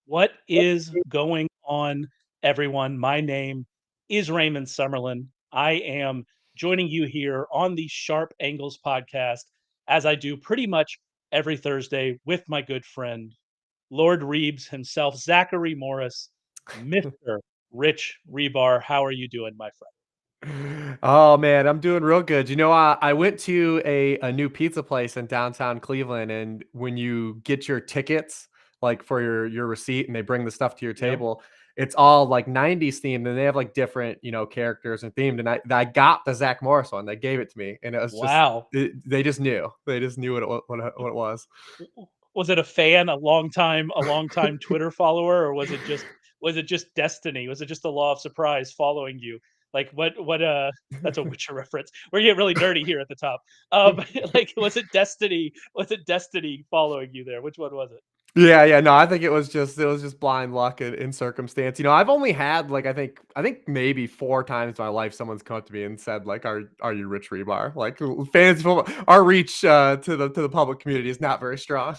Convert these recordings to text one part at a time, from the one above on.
What is going on, everyone? My name is Raymond Summerlin. I am joining you here on the Sharp Angles podcast, as I do pretty much every Thursday with my good friend, Lord Reeves himself, Zachary Morris, Mr. Rich Rhibar. How are you doing, my friend? Oh man, I'm doing real good. I went to a new pizza place in downtown Cleveland, and when you get your tickets, like for your receipt, and they bring the stuff to your Yeah. table, it's all like '90s themed, and they have like different characters and themed. And I got the Zach Morris one. They gave it to me, and it was just Wow. they just knew what it was. Was it a fan, a long time Twitter follower, or was it just destiny? Was it just the law of surprise following you? Like what that's a Witcher reference. We're getting really nerdy here at the top. Like was it destiny following you there? Which one was it? Yeah. No, I think it was just blind luck and circumstance. I've only had like I think maybe 4 times in my life someone's come up to me and said like, "Are you Rich Rebar?" Like fantasy football, our reach to the public community is not very strong.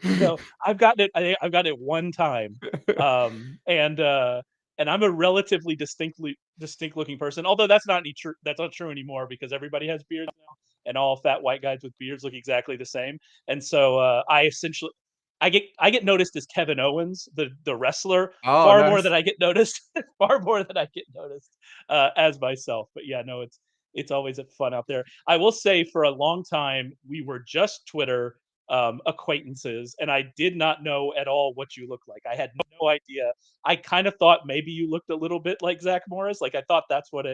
No, I've gotten it. I've gotten it one time, um, and uh, and I'm a relatively distinct looking person. Although that's not true anymore because everybody has beards now, and all fat white guys with beards look exactly the same. And so I get noticed as Kevin Owens, the wrestler, Oh, far more nice. than I get noticed, far more than I get noticed as myself. But yeah, no, it's always fun out there. I will say for a long time we were just Twitter acquaintances, and I did not know at all what you looked like. I had no idea. I kind of thought maybe you looked a little bit like Zach Morris. Like I thought that's what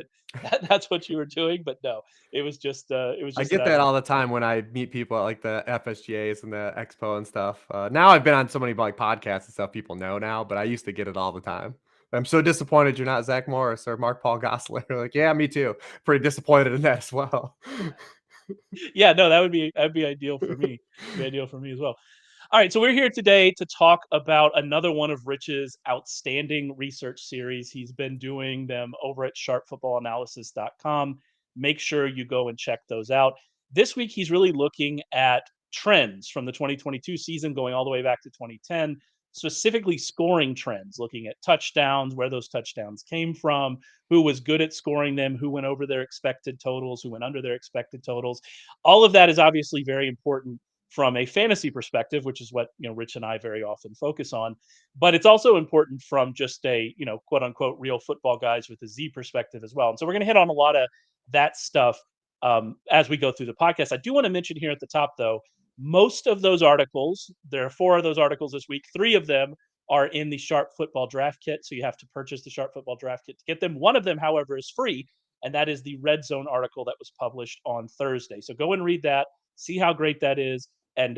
you were doing, but no, it was I just an get that all accident. the time when I meet people at like the FSGAs and the expo and stuff. Now I've been on so many like podcasts and stuff people know now, but I used to get it all the time. I'm so disappointed you're not Zach Morris or Mark Paul Gosselaar. Like, yeah, me too. Pretty disappointed in that as well. Yeah, no, that'd be ideal for me. Be ideal for me as well. All right, so we're here today to talk about another one of Rich's outstanding research series. He's been doing them over at sharpfootballanalysis.com. Make sure you go and check those out. This week, he's really looking at trends from the 2022 season going all the way back to 2010, specifically scoring trends, looking at touchdowns, where those touchdowns came from, who was good at scoring them, who went over their expected totals, who went under their expected totals. All of that is obviously very important from a fantasy perspective, which is what Rich and I very often focus on. But it's also important from just a quote unquote real football guys with a Z perspective as well. And so we're going to hit on a lot of that stuff as we go through the podcast. I do want to mention here at the top, though, most of those articles. There are 4 of those articles this week. 3 of them are in the Sharp Football Draft Kit, so you have to purchase the Sharp Football Draft Kit to get them. One of them, however, is free, and that is the Red Zone article that was published on Thursday. So go and read that, see how great that is, and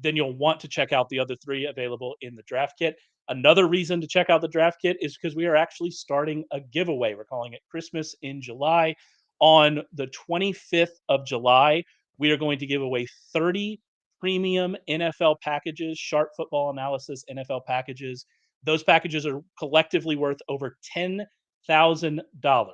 then you'll want to check out the other 3 available in the draft kit. Another reason to check out the draft kit is because we are actually starting a giveaway. We're calling it Christmas in July. On the 25th of July, we are going to give away 30 premium NFL packages, Sharp Football Analysis NFL packages. Those packages are collectively worth over $10,000.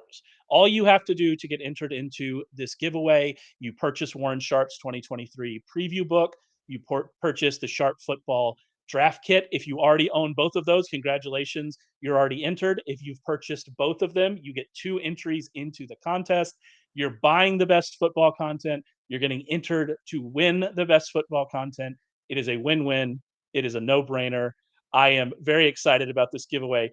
All you have to do to get entered into this giveaway, you purchase Warren Sharp's 2023 preview book, you purchase the Sharp Football Draft Kit. If you already own both of those, congratulations, you're already entered. If you've purchased both of them, you get 2 entries into the contest. You're buying the best football content. You're getting entered to win the best football content. It is a win-win. It is a no-brainer. I am very excited about this giveaway.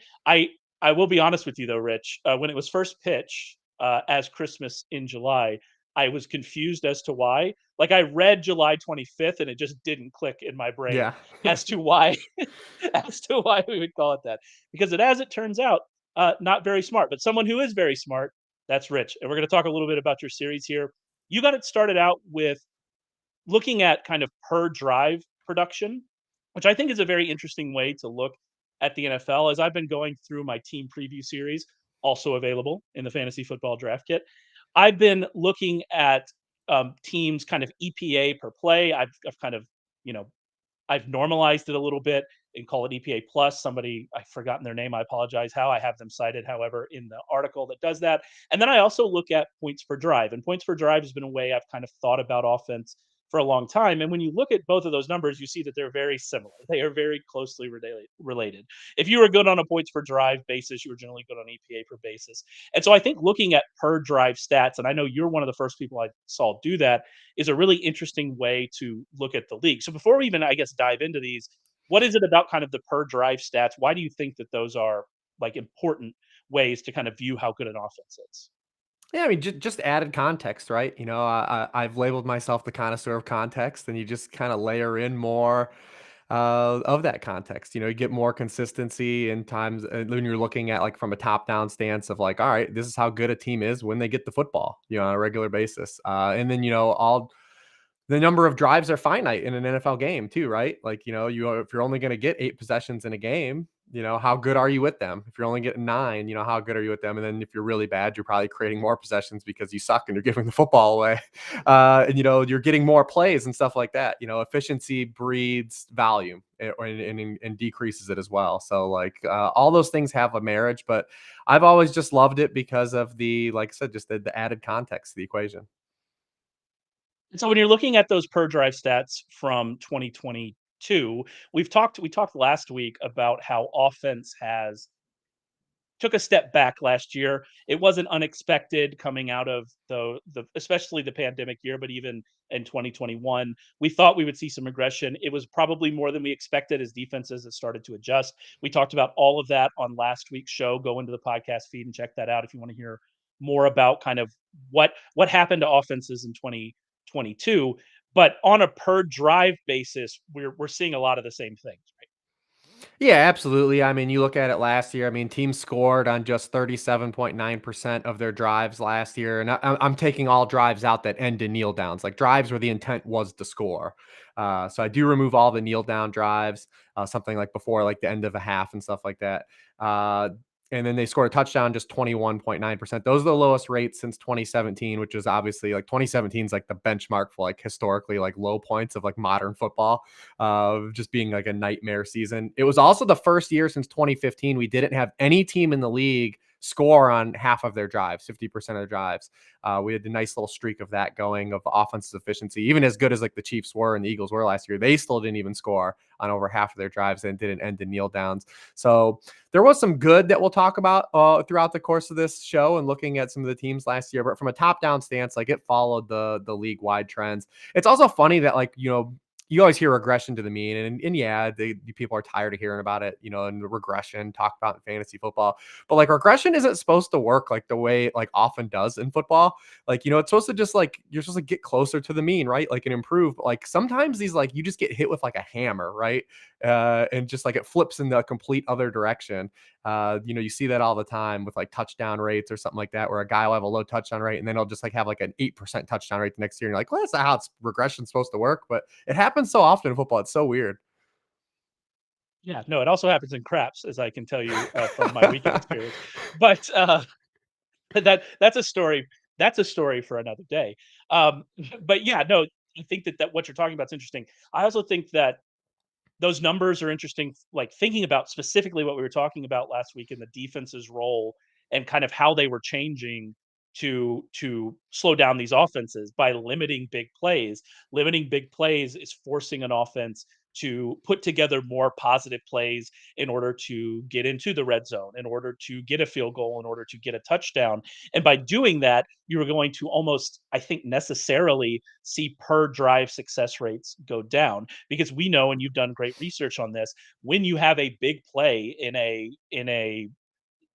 I will be honest with you though, Rich. When it was first pitched as Christmas in July, I was confused as to why. Like I read July 25th, and it just didn't click in my brain Yeah. as to why as to why we would call it that. Because as it turns out, not very smart, but someone who is very smart. That's Rich, and we're going to talk a little bit about your series here. You got it started out with looking at kind of per drive production, which I think is a very interesting way to look at the NFL. As I've been going through my team preview series, also available in the fantasy football draft kit, I've been looking at teams kind of EPA per play. I've kind of, you know, I've normalized it a little bit and call it EPA plus. Somebody, I've forgotten their name. I apologize how. I have them cited, however, in the article that does that. And then I also look at points per drive. And points per drive has been a way I've kind of thought about offense for a long time. And when you look at both of those numbers, you see that they're very similar. They are very closely related. If you were good on a points per drive basis, you were generally good on EPA per basis. And so I think looking at per drive stats, and I know you're one of the first people I saw do that, is a really interesting way to look at the league. So before we even, I guess, dive into these, what is it about kind of the per drive stats? Why do you think that those are like important ways to kind of view how good an offense is? Yeah, I mean, just added context, right? I've labeled myself the connoisseur of context, and you just kind of layer in more of that context. You get more consistency in times when you're looking at like from a top-down stance of like, all right, this is how good a team is when they get the football, on a regular basis. And then all the number of drives are finite in an NFL game too, right? Like, if you're only going to get 8 possessions in a game, how good are you with them? If you're only getting 9, how good are you with them? And then if you're really bad, you're probably creating more possessions because you suck and you're giving the football away. And, you're getting more plays and stuff like that. Efficiency breeds volume and decreases it as well. So like all those things have a marriage, but I've always just loved it because of like I said, just the added context to the equation. And so when you're looking at those per drive stats from 2022, we talked last week about how offense has took a step back last year. It wasn't unexpected coming out of the especially the pandemic year, but even in 2021, we thought we would see some regression. It was probably more than we expected as defenses have started to adjust. We talked about all of that on last week's show. Go into the podcast feed and check that out if you want to hear more about kind of what happened to offenses in 2022. But on a per drive basis, we're seeing a lot of the same things, right? Yeah, absolutely. I mean, you look at it last year. I mean, teams scored on just 37.9% of their drives last year. And I'm taking all drives out that end in kneel downs, like drives where the intent was to score. So I do remove all the kneel down drives, something like before, like the end of a half and stuff like that. Uh, and then they scored a touchdown, just 21.9%. Those are the lowest rates since 2017, which is obviously like 2017 is like the benchmark for like historically like low points of like modern football, just being like a nightmare season. It was also the first year since 2015 we didn't have any team in the league score on half of their drives, 50% of their drives. We had a nice little streak of that going of offensive efficiency. Even as good as like the Chiefs were and the Eagles were last year, they still didn't even score on over half of their drives and didn't end in kneel downs. So there was some good that we'll talk about throughout the course of this show and looking at some of the teams last year. But from a top down stance, like it followed the league wide trends. It's also funny that like, you always hear regression to the mean, and yeah, the people are tired of hearing about it, and the regression talked about in fantasy football. But like regression isn't supposed to work like the way it like often does in football. Like, it's supposed to just like you're supposed to get closer to the mean, right? Like and improve. But like sometimes these like you just get hit with like a hammer, right? And just like it flips in the complete other direction. You see that all the time with like touchdown rates or something like that, where a guy will have a low touchdown rate and then he'll just like have like an 8% touchdown rate the next year. And you're like, well, that's not how it's regression's supposed to work, but it happens so often in football. It's so weird. Yeah, no, it also happens in craps, as I can tell you from my weekend experience. But that's a story. That's a story for another day. Um, but yeah, no, I think that what you're talking about is interesting. I also think that those numbers are interesting, like thinking about specifically what we were talking about last week in the defense's role and kind of how they were changing to slow down these offenses by limiting big plays. Limiting big plays is forcing an offense to put together more positive plays in order to get into the red zone, in order to get a field goal, in order to get a touchdown. And by doing that, you are going to almost, I think, necessarily see per drive success rates go down because we know, and you've done great research on this, when you have a big play in a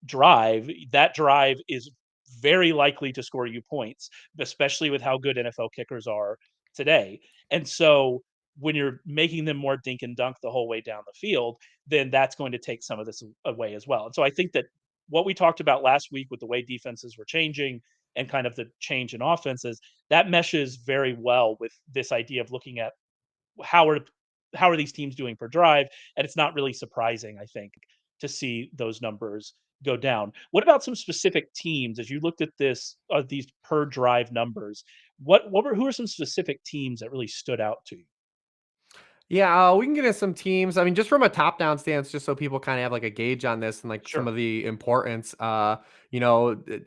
drive, that drive is very likely to score you points, especially with how good NFL kickers are today. And so when you're making them more dink and dunk the whole way down the field, then that's going to take some of this away as well. And so I think that what we talked about last week with the way defenses were changing and kind of the change in offenses, that meshes very well with this idea of looking at how are how are these teams doing per drive, and it's not really surprising, I think, to see those numbers go down. What about some specific teams as you looked at these per drive numbers? What were who are some specific teams that really stood out to you? Yeah, we can get into some teams. I mean, just from a top-down stance, just so people kind of have like a gauge on this and like some Sure. of the importance.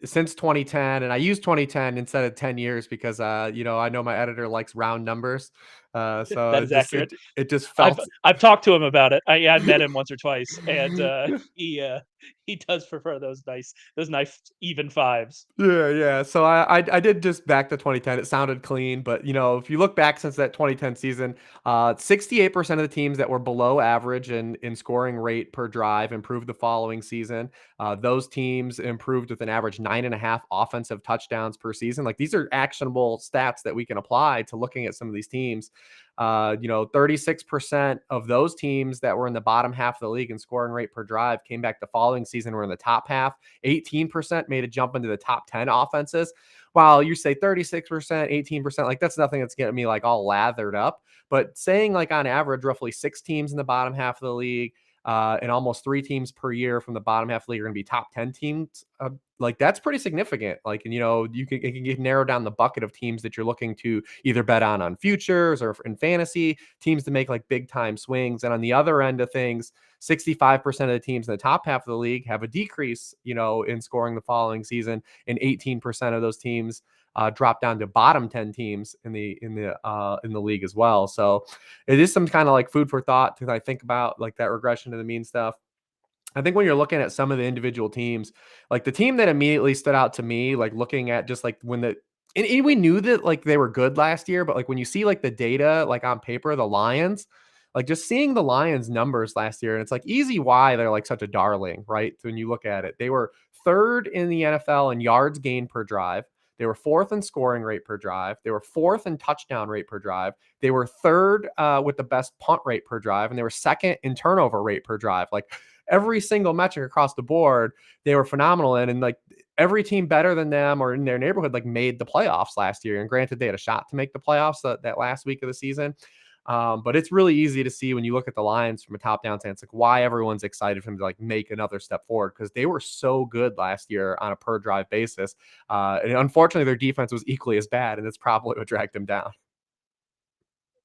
since 2010, and I use 2010 instead of 10 years because, I know my editor likes round numbers. So That is accurate. it just I've felt. I've talked to him about it. I met him once or twice, and he does prefer those nice even fives. Yeah, yeah. So I did just back to 2010. It sounded clean, but if you look back since that 2010 season, 68% of the teams that were below average in scoring rate per drive improved the following season. Those teams improved with an average 9.5 offensive touchdowns per season. Like, these are actionable stats that we can apply to looking at some of these teams. 36% of those teams that were in the bottom half of the league in scoring rate per drive came back the following season were in the top half. 18% made a jump into the top 10 offenses. While you say 36%, 18%, like, that's nothing that's getting me like all lathered up. But saying like on average, roughly 6 teams in the bottom half of the league, and almost 3 teams per year from the bottom half of the league are going to be top 10 teams. Like, that's pretty significant. Like, and it can get narrow down the bucket of teams that you're looking to either bet on futures or in fantasy, teams to make like big time swings. And on the other end of things, 65% of the teams in the top half of the league have a decrease, in scoring the following season, and 18% of those teams drop down to bottom 10 teams in the league as well. So it is some kind of like food for thought to, I think about like that regression to the mean stuff. I think when you're looking at some of the individual teams, like the team that immediately stood out to me, like looking at just like and we knew that like they were good last year, but like when you see like the data, like on paper, the Lions, like just seeing the Lions numbers last year, and it's like easy why they're like such a darling, right? When you look at it, they were third in the NFL in yards gained per drive. They were fourth in scoring rate per drive. They were fourth in touchdown rate per drive. They were third with the best punt rate per drive, and they were second in turnover rate per drive. Like, every single metric across the board, they were phenomenal in. And like every team better than them or in their neighborhood, like made the playoffs last year. And granted, they had a shot to make the playoffs that last week of the season. But it's really easy to see when you look at the Lions from a top-down stance, like why everyone's excited for them to like make another step forward, because they were so good last year on a per drive basis. And unfortunately, their defense was equally as bad, and it's probably what dragged them down.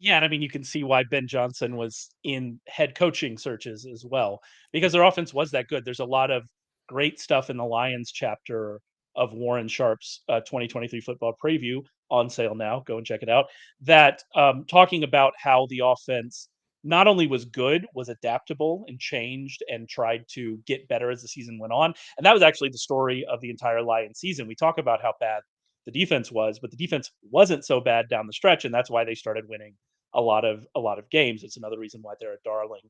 Yeah, and I mean, you can see why Ben Johnson was in head coaching searches as well, because their offense was that good. There's a lot of great stuff in the Lions chapter of Warren Sharp's 2023 football preview on sale now. Go and check it out. That talking about how the offense not only was good, was adaptable and changed and tried to get better as the season went on. And that was actually the story of the entire Lions season. We talk about how bad the defense was, but the defense wasn't so bad down the stretch, and that's why they started winning a lot of games. It's another reason why they're a darling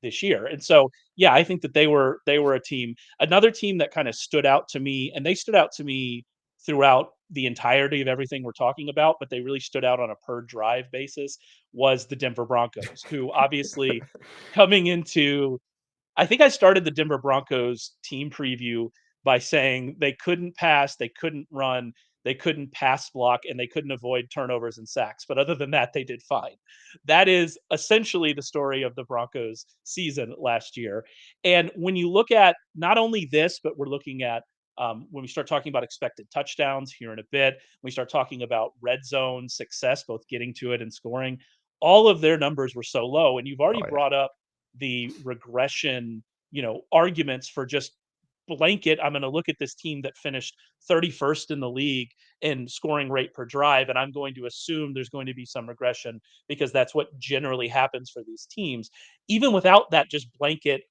this year. And so, yeah, I think that they were a team. Another team that kind of stood out to me, and they stood out to me throughout the entirety of everything we're talking about, but they really stood out on a per drive basis, was the Denver Broncos, who obviously coming into I think I started the Denver Broncos team preview by saying they couldn't pass, they couldn't run, they couldn't pass block, and they couldn't avoid turnovers and sacks. But other than that, they did fine. That is essentially the story of the Broncos season last year. And when you look at not only this, but we're looking at when we start talking about expected touchdowns here in a bit, we start talking about red zone success, both getting to it and scoring. All of their numbers were so low. And you've already Oh yeah. brought up the regression, arguments for just blanket. I'm going to look at this team that finished 31st in the league in scoring rate per drive, and I'm going to assume there's going to be some regression because that's what generally happens for these teams. Even without that just blanket,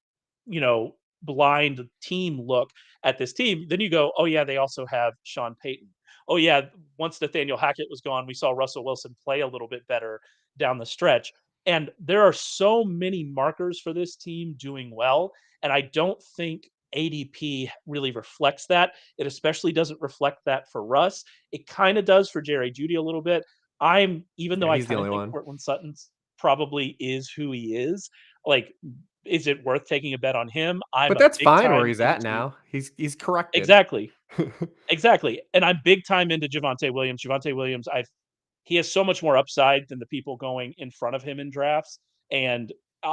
you know, blind team look at this team, then you go, oh yeah, they also have Sean Payton. Oh yeah, once Nathaniel Hackett was gone, we saw Russell Wilson play a little bit better down the stretch. And there are so many markers for this team doing well. And I don't think ADP really reflects that. It especially doesn't reflect that for Russ. It kind of does for Jerry Judy a little bit. Even though Yeah, I he's the kind of only think one. Cortland Sutton's probably is who he is, like, is it worth taking a bet on him? I'm But a that's big fine where time he's at into now. He's corrected. exactly, exactly. And I'm big time into Javonte Williams. Javonte Williams, he has so much more upside than the people going in front of him in drafts. And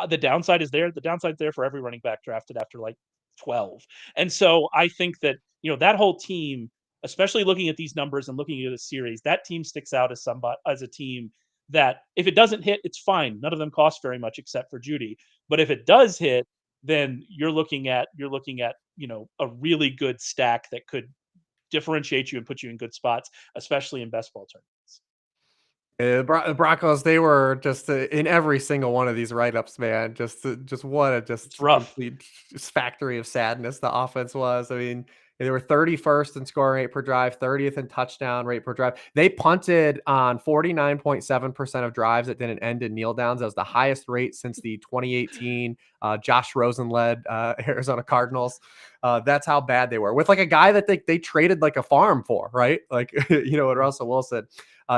the downside is there. The downside's there for every running back drafted after like 12. And so I think that, that whole team, especially looking at these numbers and looking at the series, that team sticks out as a team that if it doesn't hit, it's fine. None of them cost very much except for Judy. But if it does hit, then you're looking at a really good stack that could differentiate you and put you in good spots, especially in best ball tournaments. Broncos, they were just in every single one of these write-ups, man. Just what a It's just rough. complete just factory of sadness the offense was. I mean, they were 31st in scoring rate per drive, 30th in touchdown rate per drive. They punted on 49.7% of drives that didn't end in kneel downs. That was the highest rate since the 2018 Josh Rosen led Arizona Cardinals. That's how bad they were. With like a guy that they traded like a farm for, right? Like with Russell Wilson.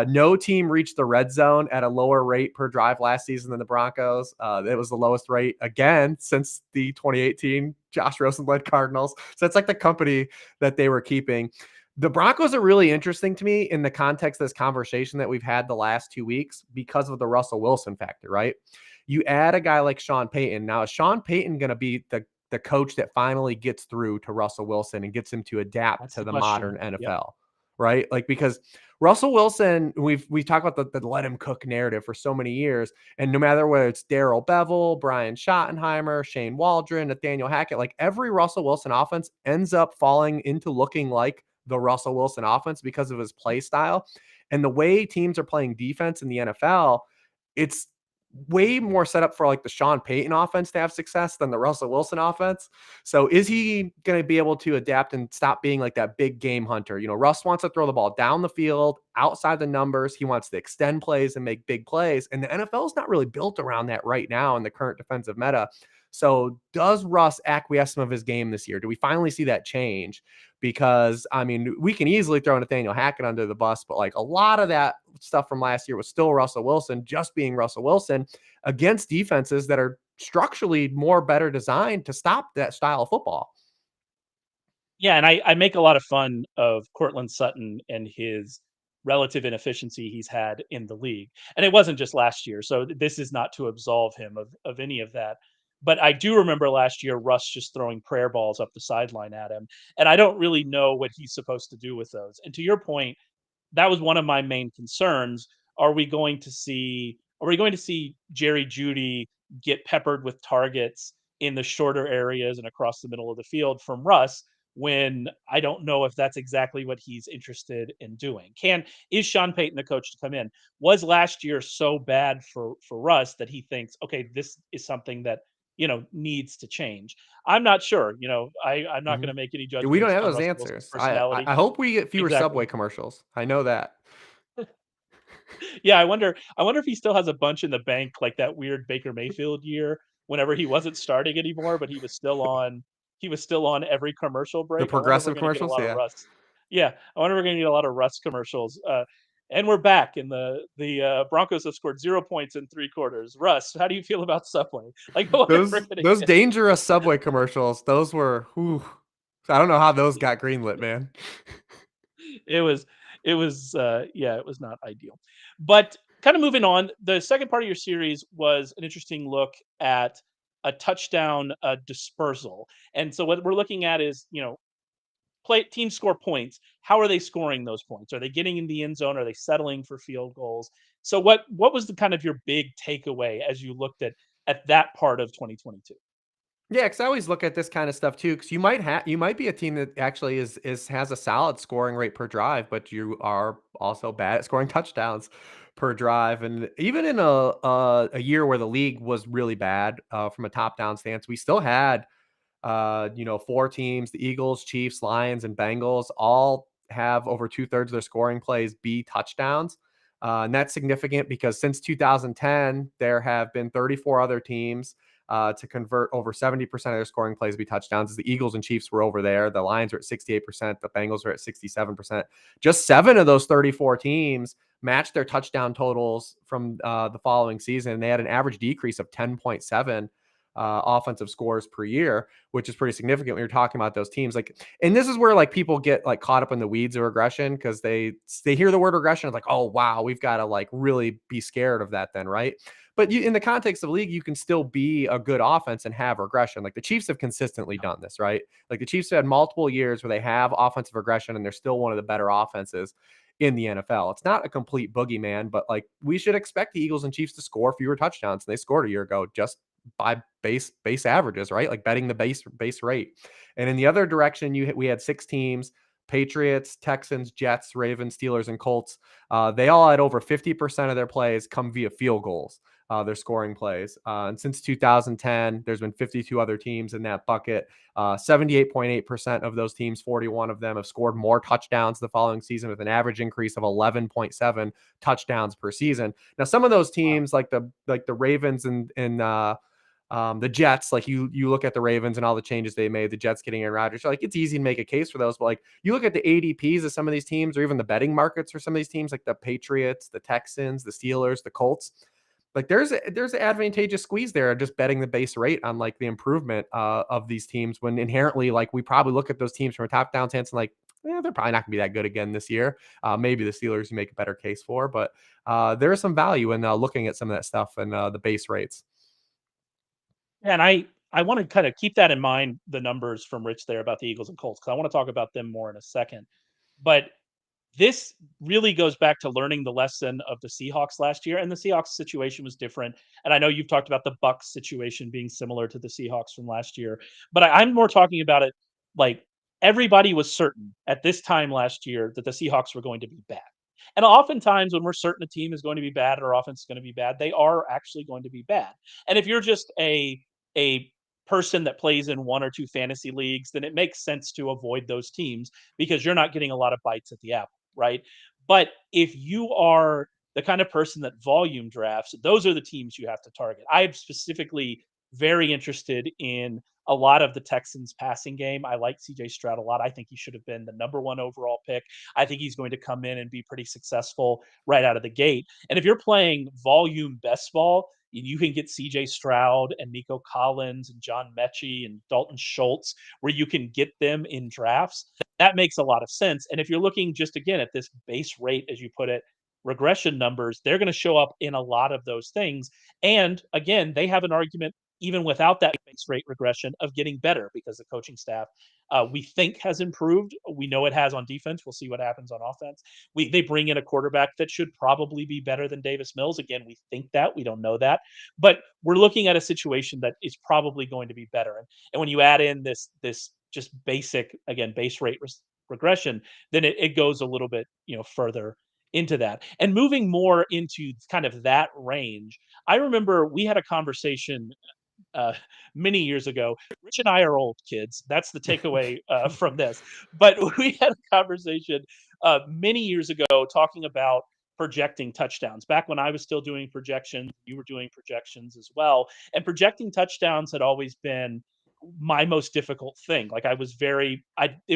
No team reached the red zone at a lower rate per drive last season than the Broncos. It was the lowest rate again since the 2018 Josh Rosen led Cardinals. So it's like the company that they were keeping. The Broncos are really interesting to me in the context of this conversation that we've had the last 2 weeks because of the Russell Wilson factor, right? You add a guy like Sean Payton. Now, is Sean Payton going to be the coach that finally gets through to Russell Wilson and gets him to adapt That's to the the question. modern Yep. NFL? Right? Like, because Russell Wilson, we talked about the let him cook narrative for so many years. And no matter whether it's Darrell Bevel, Brian Schottenheimer, Shane Waldron, Nathaniel Hackett, like every Russell Wilson offense ends up falling into looking like the Russell Wilson offense because of his play style. And the way teams are playing defense in the NFL, it's way more set up for like the Sean Payton offense to have success than the Russell Wilson offense. So is he going to be able to adapt and stop being like that big game hunter? Russ wants to throw the ball down the field, outside the numbers. He wants to extend plays and make big plays. And the NFL is not really built around that right now in the current defensive meta. So does Russ acquiesce some of his game this year? Do we finally see that change? Because I mean, we can easily throw Nathaniel Hackett under the bus, but like a lot of that stuff from last year was still Russell Wilson, just being Russell Wilson against defenses that are structurally more better designed to stop that style of football. Yeah, and I make a lot of fun of Cortland Sutton and his relative inefficiency he's had in the league, and it wasn't just last year, so this is not to absolve him of any of that. But I do remember last year Russ just throwing prayer balls up the sideline at him, and I don't really know what he's supposed to do with those. And to your point, that was one of my main concerns. Are we going to see Jerry Judy get peppered with targets in the shorter areas and across the middle of the field from Russ when I don't know if that's exactly what he's interested in doing? Is Sean Payton the coach to come in? Was last year so bad for Russ that he thinks, okay, this is something that needs to change? I'm not sure. I'm not going to Mhm. make any We don't judgments have on those Russell Wilson's answers. I personality. I hope we get fewer Exactly. Subway commercials. I know that. Yeah, I wonder if he still has a bunch in the bank like that weird Baker Mayfield year whenever he wasn't starting anymore, but he was still on every commercial The break. I wonder if we're progressive gonna get a commercials, lot of yeah. Russ. Yeah, I wonder if we're gonna get a lot of Russ commercials. And we're back, and the Broncos have scored 0 points in 3 quarters. Russ, how do you feel about Subway? Like, I wonder if we're Those gonna those get dangerous Subway commercials, those were whew. I don't know how those got greenlit, man. it was yeah, it was not ideal. But kind of moving on, the second part of your series was an interesting look at a touchdown dispersal. And so what we're looking at is, play teams score points. How are they scoring those points? Are they getting in the end zone? Are they settling for field goals? So what was the kind of your big takeaway as you looked at that part of 2022? Yeah, because I always look at this kind of stuff too. Because you might be a team that actually is has a solid scoring rate per drive, but you are also bad at scoring touchdowns per drive. And even in a year where the league was really bad from a top down stance, we still had 4 teams: the Eagles, Chiefs, Lions, and Bengals all have over 2/3 of their scoring plays be touchdowns. And that's significant because since 2010, there have been 34 other teams to convert over 70% of their scoring plays be touchdowns. The Eagles and Chiefs were over there. The Lions are at 68%. The Bengals are at 67%. Just 7 of those 34 teams matched their touchdown totals from the following season. They had an average decrease of 10.7 offensive scores per year, which is pretty significant when you're talking about those teams. Like, and this is where like people get like caught up in the weeds of regression because they hear the word regression, it's like, oh wow, we've got to like really be scared of that then, right? But in the context of league, you can still be a good offense and have regression. Like the Chiefs have consistently done this, right? Like the Chiefs have had multiple years where they have offensive regression and they're still one of the better offenses in the NFL. It's not a complete boogeyman, but like we should expect the Eagles and Chiefs to score fewer touchdowns than they scored a year ago, just by base averages, right? Like betting the base rate. And in the other direction, we had 6 teams: Patriots, Texans, Jets, Ravens, Steelers, and Colts. They all had over 50% of their plays come via field goals. Their scoring plays. And since 2010, there's been 52 other teams in that bucket. 78.8% of those teams, 41 of them, have scored more touchdowns the following season, with an average increase of 11.7 touchdowns per season. Now, some of those Wow. teams, like the Ravens and the Jets, like you look at the Ravens and all the changes they made, the Jets getting Aaron Rodgers, so like it's easy to make a case for those. But like you look at the ADPs of some of these teams, or even the betting markets for some of these teams, like the Patriots, the Texans, the Steelers, the Colts. Like there's an advantageous squeeze there, just betting the base rate on like the improvement of these teams, when inherently, like, we probably look at those teams from a top down stance and like, they're probably not gonna be that good again this year. Maybe the Steelers you make a better case for, but there is some value in looking at some of that stuff and the base rates. And I want to kind of keep that in mind, the numbers from Rich there about the Eagles and Colts, because I want to talk about them more in a second. But this really goes back to learning the lesson of the Seahawks last year, and the Seahawks situation was different. And I know you've talked about the Bucks situation being similar to the Seahawks from last year, but I'm more talking about it like everybody was certain at this time last year that the Seahawks were going to be bad. And oftentimes, when we're certain a team is going to be bad or offense is going to be bad, they are actually going to be bad. And if you're just a person that plays in one or two fantasy leagues, then it makes sense to avoid those teams because you're not getting a lot of bites at the apple, right? But if you are the kind of person that volume drafts, those are the teams you have to target. I'm specifically very interested in a lot of the Texans passing game. I like CJ Stroud a lot. I think he should have been the number one overall pick. I think he's going to come in and be pretty successful right out of the gate. And if you're playing volume best ball, you can get CJ Stroud and Nico Collins and John Mechie and Dalton Schultz, where you can get them in drafts. That makes a lot of sense. And if you're looking just again at this base rate, as you put it, regression numbers, they're going to show up in a lot of those things. And again, they have an argument even without that base rate regression of getting better because the coaching staff we think has improved. We know it has on defense. We'll see what happens on offense. They bring in a quarterback that should probably be better than Davis Mills. Again, we think that, we don't know that, but we're looking at a situation that is probably going to be better. And when you add in this just basic, again, base rate regression, then it goes a little bit further into that. And moving more into kind of that range, I remember we had a conversation uh, many years ago. Rich and I are old kids. That's the takeaway from this. But we had a conversation many years ago talking about projecting touchdowns. Back when I was still doing projections, you were doing projections as well. And projecting touchdowns had always been my most difficult thing. Like it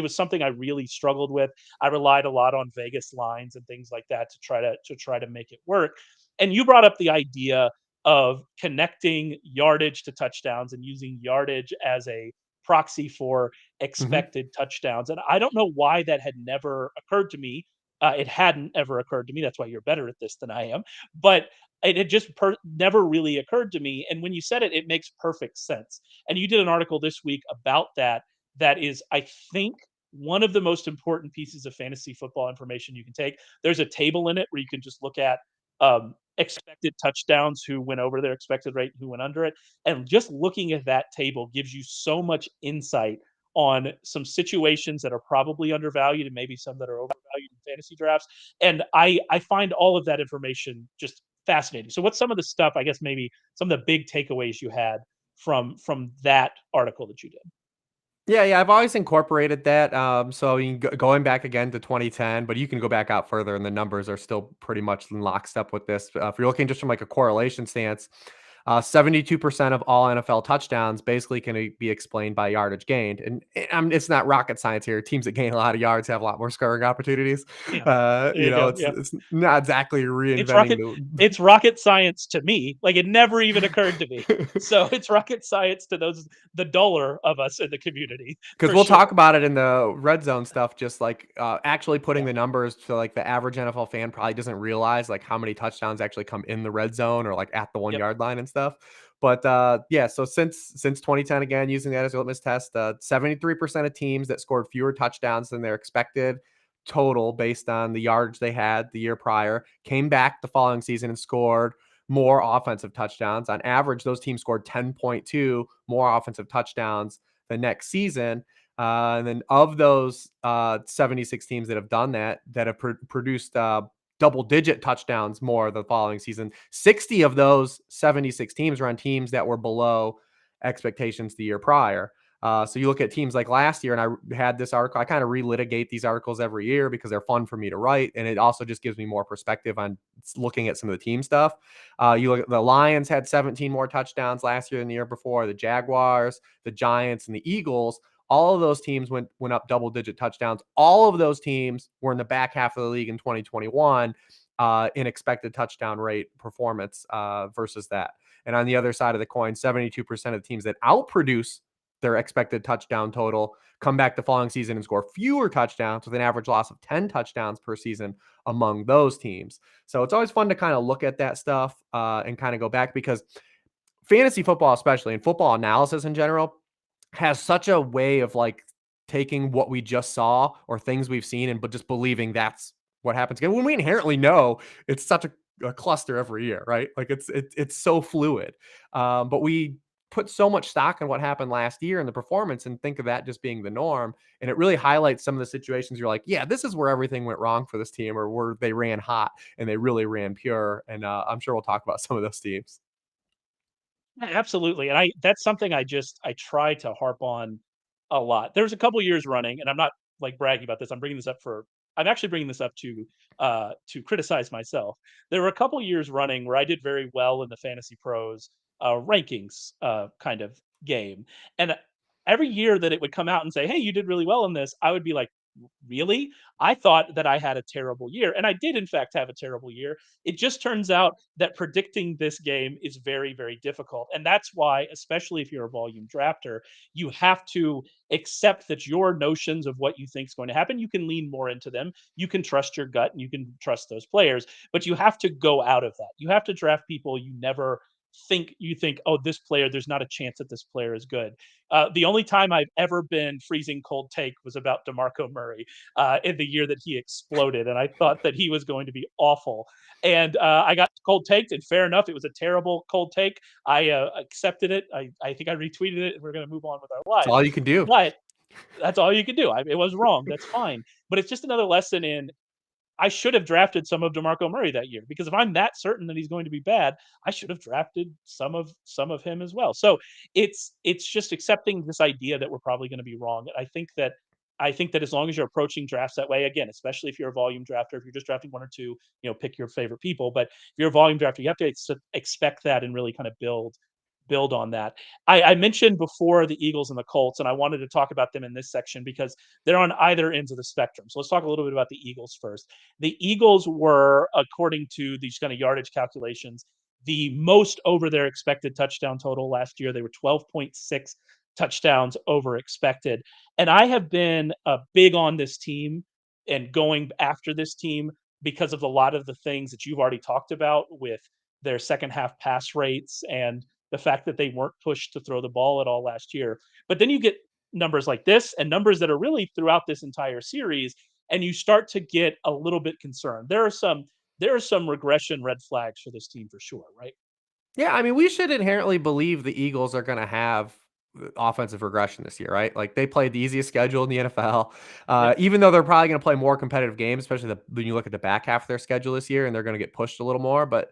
was something I really struggled with. I relied a lot on Vegas lines and things like that to try to make it work. And you brought up the idea of connecting yardage to touchdowns and using yardage as a proxy for Mhm. expected touchdowns. And I don't know why that had never occurred to me. It hadn't ever occurred to me. That's why you're better at this than I am. But it had just never really occurred to me. And when you said it, it makes perfect sense. And you did an article this week about that. That is, I think, one of the most important pieces of fantasy football information you can take. There's a table in it where you can just look at expected touchdowns, who went over their expected rate, who went under it. And just looking at that table gives you so much insight on some situations that are probably undervalued and maybe some that are overvalued in fantasy drafts. And I find all of that information just fascinating. So what's some of the stuff, I guess maybe some of the big takeaways you had from that article that you did? Yeah, I've always incorporated that. So going back again to 2010, but you can go back out further, and the numbers are still pretty much in lockstep with this. If you're looking just from like a correlation stance, 72% of all NFL touchdowns basically can be explained by yardage gained, and it's not rocket science here. Teams that gain a lot of yards have a lot more scoring opportunities. Yeah. There you go. Yeah. It's not exactly It's reinventing rocket the. it's rocket science to me. Like, it never even occurred to me. So it's rocket science to those the duller of us in the community Because for we'll talk sure. about it in the red zone stuff, just like actually putting Yeah. the numbers to like the average NFL fan probably doesn't realize like how many touchdowns actually come in the red zone or like at the 1 Yep. yard line and stuff. But yeah, so since 2010, again, using that as a litmus test, 73% of teams that scored fewer touchdowns than their expected total based on the yardage they had the year prior came back the following season and scored more offensive touchdowns. On average, those teams scored 10.2 more offensive touchdowns the next season. And then of those 76 teams that have done that, that have produced double-digit touchdowns more the following season, 60 of those 76 teams are on teams that were below expectations the year prior. So you look at teams like last year, and I had this article. I kind of relitigate these articles every year because they're fun for me to write, and it also just gives me more perspective on looking at some of the team stuff. You look at the Lions had 17 more touchdowns last year than the year before. The Jaguars, the Giants, and the Eagles, all of those teams went up double-digit touchdowns. All of those teams were in the back half of the league in 2021 in expected touchdown rate performance versus that. And on the other side of the coin, 72% of teams that outproduce their expected touchdown total come back the following season and score fewer touchdowns with an average loss of 10 touchdowns per season among those teams. So it's always fun to kind of look at that stuff and kind of go back, because fantasy football, especially, and football analysis in general, has such a way of like taking what we just saw or things we've seen and but just believing that's what happens again, when we inherently know it's such a cluster every year, right? Like it's so fluid. But we put so much stock in what happened last year and the performance and think of that just being the norm. And it really highlights some of the situations you're like, yeah, this is where everything went wrong for this team, or where they ran hot and they really ran pure. And I'm sure we'll talk about some of those teams. Yeah, absolutely, and that's something I try to harp on a lot. There's a couple years running, and I'm not, like, bragging about this, I'm actually bringing this up to criticize myself. There were a couple years running where I did very well in the Fantasy Pros, rankings, kind of game, and every year that it would come out and say, "Hey, you did really well in this," I would be like, Really? I thought that I had a terrible year." And I did, in fact, have a terrible year. It just turns out that predicting this game is very, very difficult. And that's why, especially if you're a volume drafter, you have to accept that your notions of what you think is going to happen, you can lean more into them. You can trust your gut and you can trust those players, but you have to go out of that. You have to draft people you think, oh, this player, there's not a chance that this player is good. The only time I've ever been freezing cold take was about DeMarco Murray in the year that he exploded, and I thought that he was going to be awful. And I got cold taked, and fair enough, it was a terrible cold take. I accepted it. I think I retweeted it, and we're going to move on with our That's lives. all you can do. But that's all you can do. It was wrong. That's fine. But it's just another lesson in I should have drafted some of DeMarco Murray that year, because if I'm that certain that he's going to be bad, I should have drafted some of him as well. So it's just accepting this idea that we're probably going to be wrong. And I think that as long as you're approaching drafts that way, again, especially if you're a volume drafter, if you're just drafting one or two, pick your favorite people. But if you're a volume drafter, you have to expect that and really kind of build on that. I mentioned before the Eagles and the Colts, and I wanted to talk about them in this section because they're on either ends of the spectrum. So let's talk a little bit about the Eagles first. The Eagles were, according to these kind of yardage calculations, the most over their expected touchdown total last year. They were 12.6 touchdowns over expected. And I have been big on this team and going after this team because of a lot of the things that you've already talked about with their second half pass rates and the fact that they weren't pushed to throw the ball at all last year. But then you get numbers like this and numbers that are really throughout this entire series, and you start to get a little bit concerned. There are some regression red flags for this team for sure, right? Yeah, I mean, we should inherently believe the Eagles are going to have offensive regression this year, right? Like they played the easiest schedule in the NFL, Yep. even though they're probably going to play more competitive games, especially when you look at the back half of their schedule this year, and they're going to get pushed a little more. But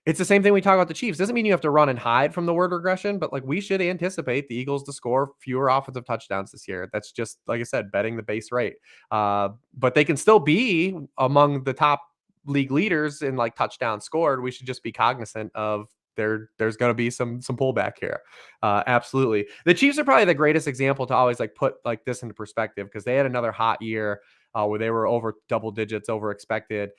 it's the same thing we talk about the Chiefs. Doesn't mean you have to run and hide from the word regression, but like we should anticipate the Eagles to score fewer offensive touchdowns this year. That's just, like I said, betting the base rate. But they can still be among the top league leaders in like touchdowns scored. We should just be cognizant of there's going to be some pullback here. Absolutely. The Chiefs are probably the greatest example to always like put like this into perspective, because they had another hot year where they were over double digits over expected.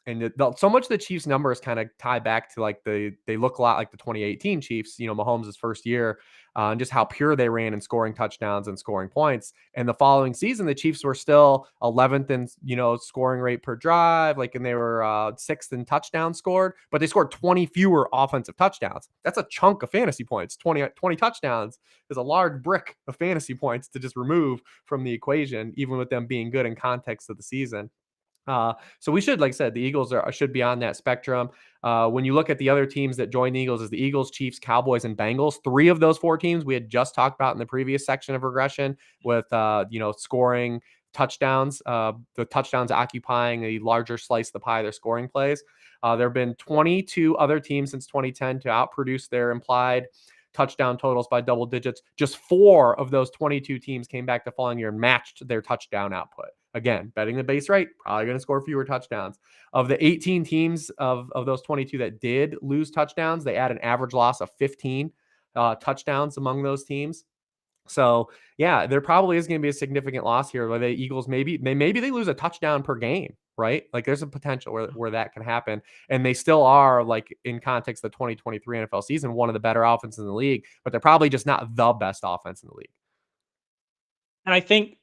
And so much of the Chiefs numbers kind of tie back to like they look a lot like the 2018 Chiefs, Mahomes' first year, and just how pure they ran in scoring touchdowns and scoring points. And the following season, the Chiefs were still 11th in, scoring rate per drive, and they were sixth in touchdowns scored, but they scored 20 fewer offensive touchdowns. That's a chunk of fantasy points. 20 touchdowns is a large brick of fantasy points to just remove from the equation, even with them being good in context of the season. So we should, like I said, the Eagles should be on that spectrum. When you look at the other teams that join the Eagles, is the Eagles, Chiefs, Cowboys, and Bengals. 3 of those 4 teams we had just talked about in the previous section of regression with scoring touchdowns. The touchdowns occupying a larger slice of the pie of their scoring plays. There have been 22 other teams since 2010 to outproduce their implied touchdown totals by double digits. Just 4 of those 22 teams came back the following year and matched their touchdown output. Again, betting the base rate, probably going to score fewer touchdowns. Of the 18 teams of those 22 that did lose touchdowns, they had an average loss of 15 touchdowns among those teams. So yeah, there probably is going to be a significant loss here where the Eagles maybe they lose a touchdown per game, right? Like there's a potential where that can happen. And they still are, like, in context of the 2023 NFL season, one of the better offenses in the league, but they're probably just not the best offense in the league. And I think,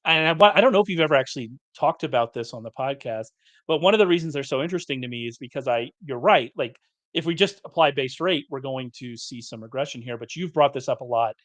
and I don't know if you've ever actually talked about this on the podcast, but one of the reasons they're so interesting to me is because you're right. Like, if we just apply base rate, we're going to see some regression here. But you've brought this up a lot,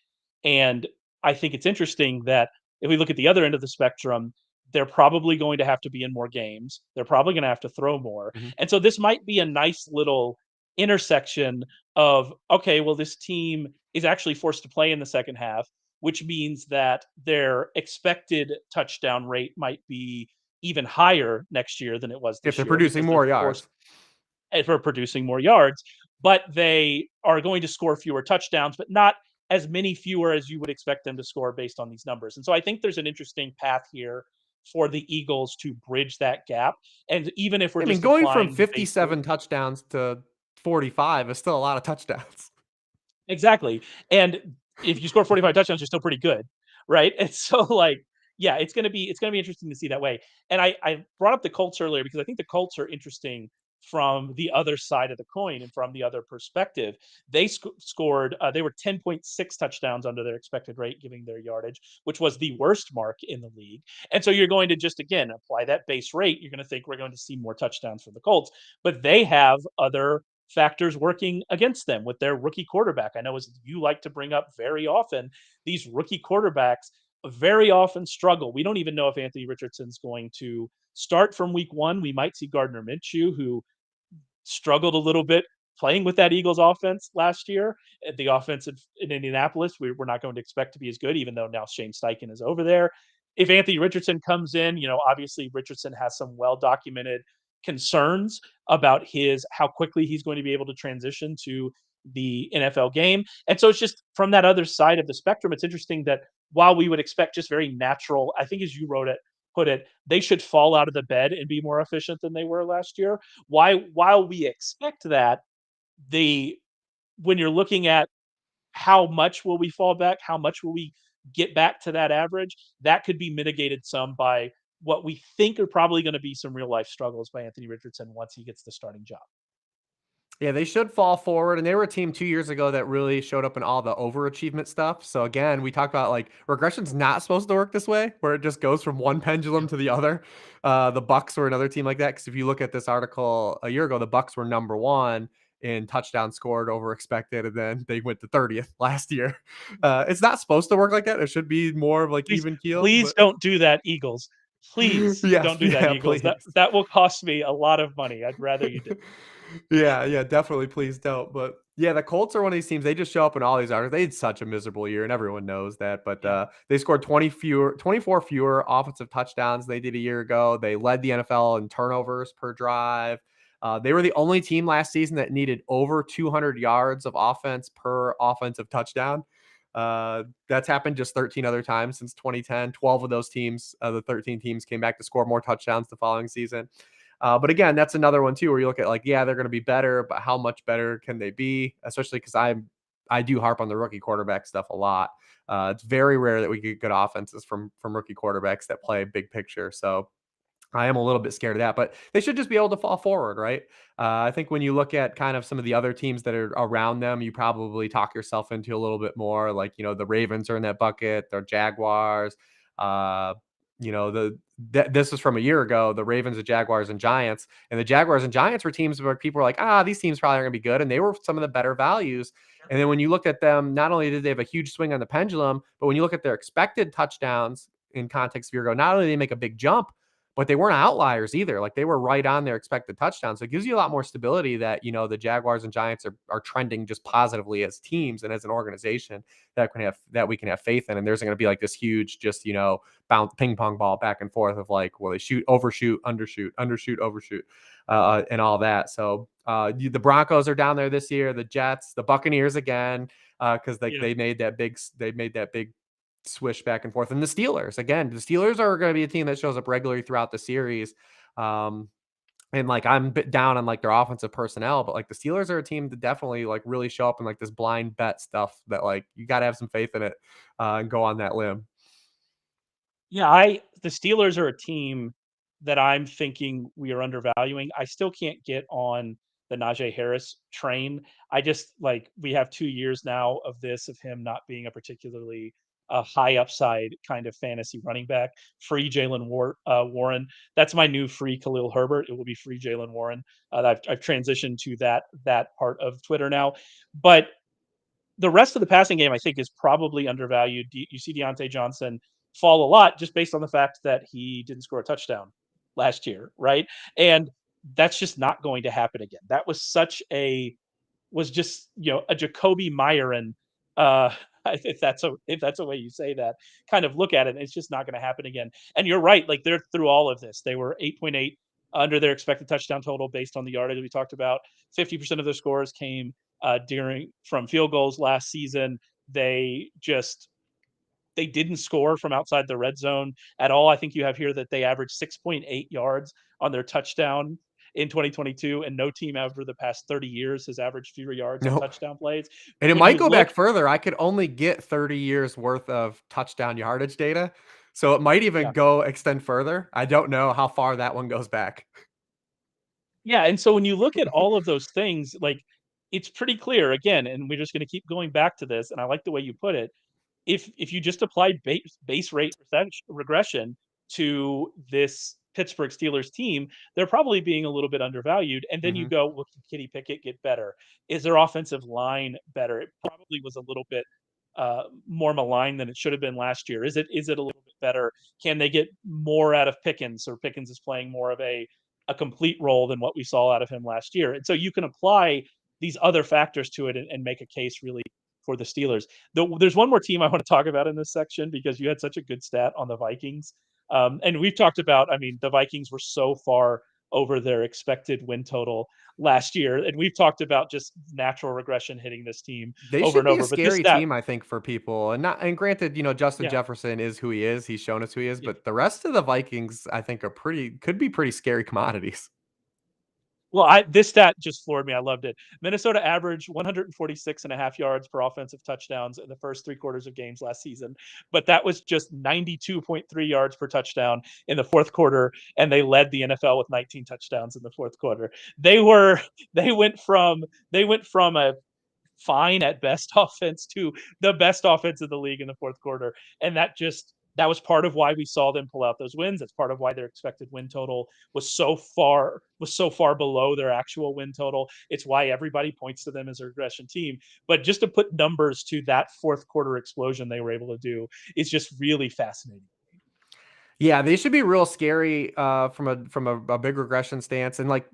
and I think it's interesting that if we look at the other end of the spectrum, they're probably going to have to be in more games. They're probably going to have to throw more, Mhm. and so this might be a nice little intersection of, okay, well, this team is actually forced to play in the second half, which means that their expected touchdown rate might be even higher next year than it was If this they're year producing because they're more forced yards. for producing more yards, but they are going to score fewer touchdowns, but not as many fewer as you would expect them to score based on these numbers. And so I think there's an interesting path here for the Eagles to bridge that gap. And even if we're I mean, just going from applying the base rate. 57 touchdowns to 45 is still a lot of touchdowns. Exactly, and if you score 45 touchdowns, you're still pretty good, right? And so, like, yeah, it's gonna be interesting to see that way. And I brought up the Colts earlier because I think the Colts are interesting from the other side of the coin and from the other perspective. They scored, they were 10.6 touchdowns under their expected rate, giving their yardage, which was the worst mark in the league. And so you're going to just, again, apply that base rate. You're gonna think we're going to see more touchdowns for the Colts, but they have other factors working against them with their rookie quarterback. I know, as you like to bring up very often, these rookie quarterbacks very often struggle. We don't even know if Anthony Richardson's going to start from week 1. We might see Gardner Minshew, who struggled a little bit playing with that Eagles offense last year. The offense in Indianapolis, we're not going to expect to be as good, even though now Shane Steichen is over there. If Anthony Richardson comes in, obviously Richardson has some well documented concerns about his how quickly he's going to be able to transition to the NFL game. And so it's just from that other side of the spectrum, it's interesting that while we would expect just very natural, I think as you put it, they should fall out of the bed and be more efficient than they were last year. While we expect that, the when you're looking at how much will we fall back, how much will we get back to that average, that could be mitigated some by what we think are probably going to be some real life struggles by Anthony Richardson once he gets the starting job. Yeah, they should fall forward. And they were a team 2 years ago that really showed up in all the overachievement stuff. So again, we talked about, like, regression's not supposed to work this way, where it just goes from one pendulum to the other. The Bucks were another team like that. Because if you look at this article a year ago, the Bucks were number one in touchdowns scored over expected, and then they went to 30th last year. It's not supposed to work like that. It should be more of like Please, even keel. please But don't do that, Eagles. Please yes, don't do that, yeah, Eagles. That please. that will cost me a lot of money. I'd rather you didn't. Yeah, yeah, definitely. Please don't. But yeah, the Colts are one of these teams. They just show up in all these articles. They had such a miserable year, and everyone knows that. But Yeah. they scored 24 fewer offensive touchdowns than they did a year ago. They led the NFL in turnovers per drive. They were the only team last season that needed over 200 yards of offense per offensive touchdown. That's happened just 13 other times since 2010. 12 of those teams, the 13 teams, came back to score more touchdowns the following season. But again, that's another one too, where you look at, like, yeah, they're going to be better, but how much better can they be? Especially because I do harp on the rookie quarterback stuff a lot. It's very rare that we get good offenses from rookie quarterbacks that play big picture. So I am a little bit scared of that, but they should just be able to fall forward, right? I think when you look at kind of some of the other teams that are around them, you probably talk yourself into a little bit more. Like, the Ravens are in that bucket, the Jaguars. Uh, this was from a year ago. The Ravens, the Jaguars, and Giants, and the Jaguars and Giants were teams where people were like, these teams probably are going to be good, and they were some of the better values. And then when you looked at them, not only did they have a huge swing on the pendulum, but when you look at their expected touchdowns in context of a year ago, not only did they make a big jump, but they weren't outliers either. Like they were right on their expected touchdown. So it gives you a lot more stability that, the Jaguars and Giants are trending just positively as teams and as an organization that we can have faith in. And there's going to be like this huge, just, bounce ping pong ball back and forth of like, will they shoot, overshoot, undershoot, undershoot, overshoot, and all that. So the Broncos are down there this year, the Jets, the Buccaneers again, because Yeah. they made that big swish back and forth. And the Steelers, again, the Steelers are going to be a team that shows up regularly throughout the series. And like I'm a bit down on like their offensive personnel, but like the Steelers are a team to definitely like really show up in like this blind bet stuff that like you got to have some faith in it and go on that limb. Yeah, the Steelers are a team that I'm thinking we are undervaluing. I still can't get on the Najee Harris train. I just like we have 2 years now of him not being a particularly high upside kind of fantasy running back. Free Warren. That's my new free Khalil Herbert. It will be free Jalen Warren. I've transitioned to that part of Twitter now, but the rest of the passing game, I think, is probably undervalued. You see Deontay Johnson fall a lot just based on the fact that he didn't score a touchdown last year, right? And that's just not going to happen again. That was just a Jacoby Myron, uh, if that's a way you say that, kind of look at it. It's just not going to happen again. And you're right, like they're through all of this. They were 8.8 under their expected touchdown total based on the yardage we talked about. 50% of their scores came from field goals last season. They just they didn't score from outside the red zone at all. I think you have here that they averaged 6.8 yards on their touchdown in 2022, and no team over the past 30 years has averaged fewer yards on Nope. touchdown plays. And it When might you go look, back further. I could only get 30 years worth of touchdown yardage data. So it might even yeah, go extend further. I don't know how far that one goes back. yeah, and so when you look at all of those things, like it's pretty clear again, and we're just going to keep going back to this. And I like the way you put it. If you just applied base rate regression to this Pittsburgh Steelers team, they're probably being a little bit undervalued. And then you Mhm. go, well, can Kenny Pickett get better? Is their offensive line better? It probably was a little bit more maligned than it should have been last year. Is it a little bit better? Can they get more out of Pickens, or Pickens is playing more of a complete role than what we saw out of him last year? And so you can apply these other factors to it and make a case really for the Steelers. There's one more team I want to talk about in this section because you had such a good stat on the Vikings. And we've talked about, I mean, the Vikings were so far over their expected win total last year. And we've talked about just natural regression hitting this team They over should and be a over. But this scary stat, team, I think, for people. And granted, Justin yeah, Jefferson is who he is. He's shown us who he is, yeah. but the rest of the Vikings, I think, could be pretty scary commodities. Well, this stat just floored me. I loved it. Minnesota averaged 146 and a half yards per offensive touchdowns in the first 3 quarters of games last season, but that was just 92.3 yards per touchdown in the fourth quarter, and they led the NFL with 19 touchdowns in the fourth quarter. They were they went from a fine at best offense to the best offense in the league in the fourth quarter. And that was part of why we saw them pull out those wins. That's part of why their expected win total was so far below their actual win total. It's why everybody points to them as a regression team. But just to put numbers to that fourth quarter explosion they were able to do is just really fascinating. Yeah, they should be real scary from a big regression stance. And like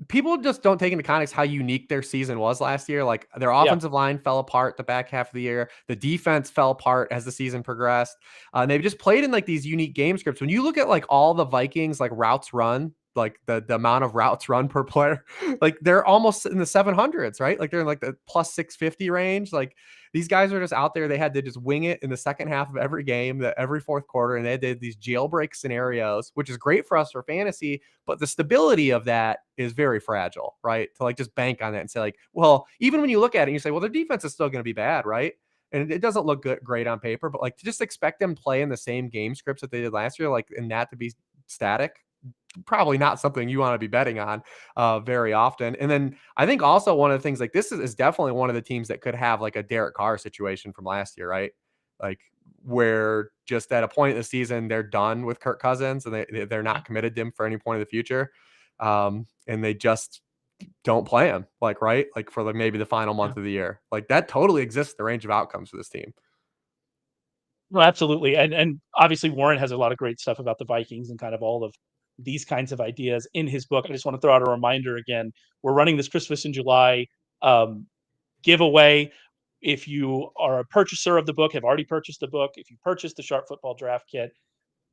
people just don't take into context how unique their season was last year. Like their Yeah. offensive line fell apart the back half of the year. The defense fell apart as the season progressed. And they've just played in like these unique game scripts. When you look at like all the Vikings like routes run, like the amount of routes run per player, like they're almost in the 700s, right? Like they're in like the plus 650 range. Like these guys are just out there. They had to just wing it in the second half of every game, every fourth quarter, and they did these jailbreak scenarios, which is great for us for fantasy. But the stability of that is very fragile, right? To like just bank on that and say like, well, even when you look at it, and you say, well, their defense is still going to be bad, right? And it doesn't look great on paper, but like to just expect them to play in the same game scripts that they did last year, like and that to be static, probably not something you want to be betting on very often. And then I think also one of the things like this is definitely one of the teams that could have like a Derek Carr situation from last year, right? Like where just at a point in the season they're done with Kirk Cousins and they're Yeah. not committed to him for any point in the future, and they just don't play him like right like for like maybe the final Yeah. month of the year. Like that totally exists in the range of outcomes for this team. Well, absolutely. And obviously Warren has a lot of great stuff about the Vikings and kind of all of these kinds of ideas in his book. I just want to throw out a reminder again. We're running this Christmas in July um, giveaway. If you are a purchaser of the book, have already purchased the book, if you purchased the Sharp Football Draft Kit,